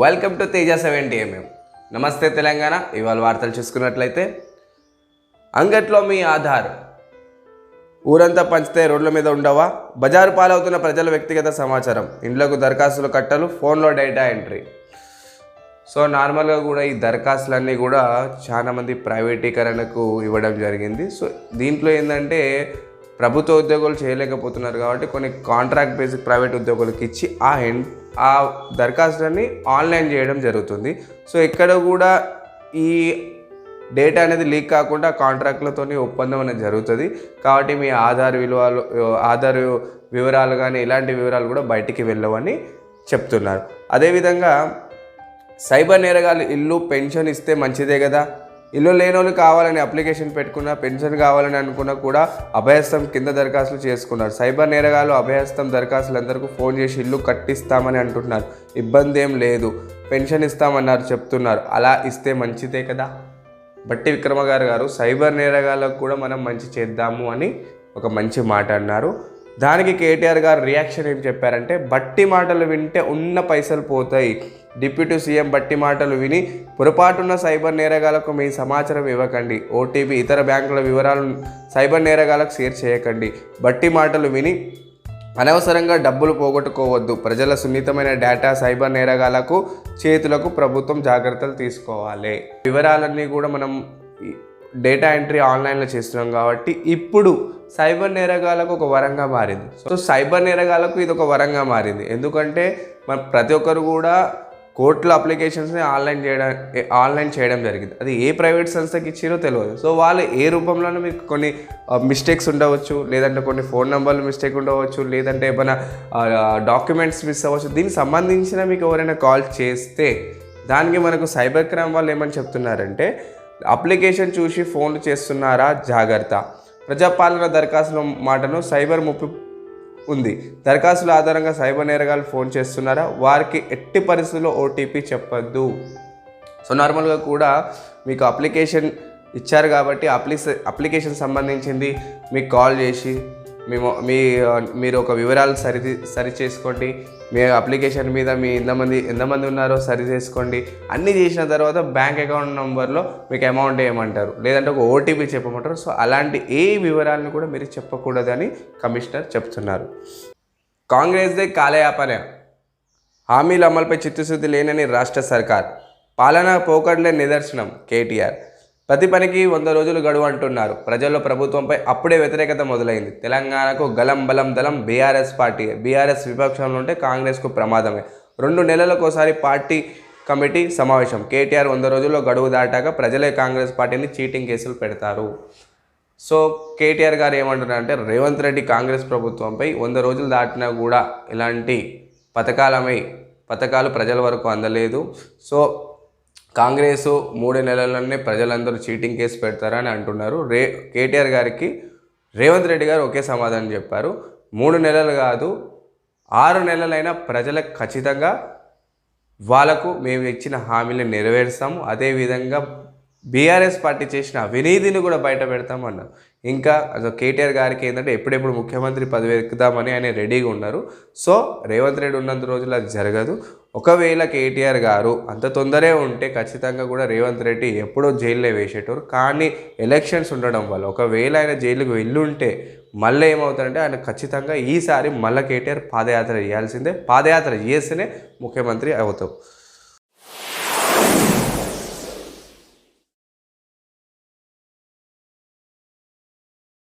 Welcome to Teja 70mm. నమస్తే తెలంగాణ. ఇవాళ వార్తలు చూసుకున్నట్లయితే, అంగట్లో మీ ఆధార్, ఊరంతా పంచితే రోడ్ల మీద ఉండవా, బజారు పాలవుతున్న ప్రజల వ్యక్తిగత సమాచారం, ఇండ్లకు దరఖాస్తులు కట్టలు, ఫోన్లో డేటా ఎంట్రీ. సో నార్మల్గా కూడా ఈ దరఖాస్తులన్నీ కూడా చాలామంది ప్రైవేటీకరణకు ఇవ్వడం జరిగింది. సో దీంట్లో ఏంటంటే ప్రభుత్వ ఉద్యోగులు చేయలేకపోతున్నారు కాబట్టి కొన్ని కాంట్రాక్ట్ బేసిక్ ప్రైవేట్ ఉద్యోగులకు ఇచ్చి ఆ దరఖాస్తులన్నీ ఆన్లైన్ చేయడం జరుగుతుంది. సో ఇక్కడ కూడా ఈ డేటా అనేది లీక్ కాకుండా కాంట్రాక్ట్లతో ఒప్పందం అనేది జరుగుతుంది. కాబట్టి మీ ఆధార్ వివరాలు కానీ ఇలాంటి వివరాలు కూడా బయటికి వెళ్ళవని చెప్తున్నారు. అదేవిధంగా సైబర్ నేరగాళ్ళు ఇల్లు పెన్షన్ ఇస్తే మంచిదే కదా, ఇల్లు లేని వాళ్ళు కావాలని అప్లికేషన్ పెట్టుకున్నా, పెన్షన్ కావాలని అనుకున్నా కూడా అభయస్థం కింద దరఖాస్తులు చేసుకున్నారు. సైబర్ నేరగాళ్ళు అభయస్థం దరఖాస్తులందరికీ ఫోన్ చేసి ఇల్లు కట్టిస్తామని అంటున్నారు. ఇబ్బంది ఏం లేదు, పెన్షన్ ఇస్తామన్నారు చెప్తున్నారు. అలా ఇస్తే మంచిదే కదా. బట్టి విక్రమార్క గారు సైబర్ నేరగాళ్ళకు కూడా మనం మంచి చేద్దాము అని ఒక మంచి మాట అన్నారు. దానికి కేటీఆర్ గారు రియాక్షన్ ఏం చెప్పారంటే, బట్టి మాటలు వింటే ఉన్న పైసలు పోతాయి. డిప్యూటీ సీఎం బట్టి మాటలు విని పొరపాటున్న సైబర్ నేరగాళ్లకు మీ సమాచారం ఇవ్వకండి. ఓటీపీ ఇతర బ్యాంకుల వివరాలు సైబర్ నేరగాళ్లకు షేర్ చేయకండి. బట్టి మాటలు విని అనవసరంగా డబ్బులు పోగొట్టుకోవద్దు. ప్రజల సున్నితమైన డేటా సైబర్ నేరగాళ్లకు చేతులకు ప్రభుత్వం జాగ్రత్తలు తీసుకోవాలి. వివరాలన్నీ కూడా మనం డేటా ఎంట్రీ ఆన్లైన్లో చేస్తున్నాం కాబట్టి ఇప్పుడు సైబర్ నేరగాళ్లకు ఒక వరంగా మారింది. సో సైబర్ నేరగాళ్లకు ఇది ఒక వరంగా మారింది. ఎందుకంటే మన ప్రతి ఒక్కరు కూడా కోర్టుల అప్లికేషన్స్ని ఆన్లైన్ చేయడం జరిగింది. అది ఏ ప్రైవేట్ సంస్థకి ఇచ్చిరో తెలియదు. సో వాళ్ళు ఏ రూపంలోనూ మీకు కొన్ని మిస్టేక్స్ ఉండవచ్చు, లేదంటే కొన్ని ఫోన్ నెంబర్లు మిస్టేక్ ఉండవచ్చు, లేదంటే ఏమైనా డాక్యుమెంట్స్ మిస్ అవ్వచ్చు. దీనికి సంబంధించిన మీకు ఎవరైనా కాల్ చేస్తే దానికి మనకు సైబర్ క్రైమ్ వాళ్ళు ఏమని చెప్తున్నారంటే, అప్లికేషన్ చూసి ఫోన్లు చేస్తున్నారా జాగ్రత్త. ప్రజాపాలన దరఖాస్తుల మాటను సైబర్ ముప్పు ఉంది. దరఖాస్తుల ఆధారంగా సైబర్ నేరగాళ్ళు ఫోన్ చేస్తున్నారా, వారికి ఎట్టి పరిస్థితుల్లో ఓటీపీ చెప్పద్దు. సో నార్మల్గా కూడా మీకు అప్లికేషన్ ఇచ్చారు కాబట్టి అప్లికేషన్ సంబంధించింది మీకు కాల్ చేసి మీరు ఒక వివరాలు సరి చేసుకోండి, మీ అప్లికేషన్ మీద మీ ఎంతమంది ఉన్నారో సరి చేసుకోండి. అన్నీ చేసిన తర్వాత బ్యాంక్ అకౌంట్ నెంబర్లో మీకు అమౌంట్ వేయమంటారు, లేదంటే ఒక ఓటీపీ చెప్పమంటారు. సో అలాంటి ఏ వివరాలను కూడా మీరు చెప్పకూడదని కమిషనర్ చెప్తున్నారు. కాంగ్రెస్దే కాలయాపన, హామీల అమలుపై చిత్తశుద్ధి లేనని రాష్ట్ర సర్కార్, పాలనా పోకడలే నిదర్శనం కేటీఆర్. ప్రతి పనికి 100 రోజులు గడువు అంటున్నారు. ప్రజల్లో ప్రభుత్వంపై అప్పుడే వ్యతిరేకత మొదలైంది. తెలంగాణకు గలం బలం దళం బీఆర్ఎస్ పార్టీ. బీఆర్ఎస్ విపక్షంలో ఉంటే కాంగ్రెస్కు ప్రమాదమే. 2 నెలలకోసారి పార్టీ కమిటీ సమావేశం. కేటీఆర్ 100 రోజుల్లో గడువు దాటాక ప్రజలే కాంగ్రెస్ పార్టీని చీటింగ్ కేసులు పెడతారు. సో కేటీఆర్ గారు ఏమంటున్నారంటే, రేవంత్ రెడ్డి కాంగ్రెస్ ప్రభుత్వంపై 100 రోజులు దాటినా కూడా ఇలాంటి పథకాలు ప్రజల వరకు అందలేదు. సో కాంగ్రెసు 3 నెలల్లోనే ప్రజలందరూ చీటింగ్ కేసు పెడతారని అంటున్నారు. కేటీఆర్ గారికి రేవంత్ రెడ్డి గారు ఒకే సమాధానం చెప్పారు. 3 నెలలు కాదు, 6 నెలలైనా ప్రజలకు ఖచ్చితంగా వాళ్ళకు మేము ఇచ్చిన హామీలను నెరవేరుస్తాము. అదేవిధంగా బీఆర్ఎస్ పార్టీ చేసిన అవినీతిని కూడా బయట పెడతామన్నారు. ఇంకా కేటీఆర్ గారికి ఏంటంటే ఎప్పుడెప్పుడు ముఖ్యమంత్రి పదవి ఎక్కుదామని ఆయన రెడీగా ఉన్నారు. సో రేవంత్ రెడ్డి ఉన్నంత రోజులు అది జరగదు. ఒకవేళ కేటీఆర్ గారు అంత తొందరే ఉంటే ఖచ్చితంగా కూడా రేవంత్ రెడ్డి ఎప్పుడో జైల్లో వేసేటోరు. కానీ ఎలక్షన్స్ ఉండడం వల్ల ఒకవేళ ఆయన జైలుకు వెళ్ళుంటే మళ్ళీ ఏమవుతారంటే ఆయన ఖచ్చితంగా ఈసారి మళ్ళీ కేటీఆర్ పాదయాత్ర చేయాల్సిందే. పాదయాత్ర చేస్తేనే ముఖ్యమంత్రి అవుతాం.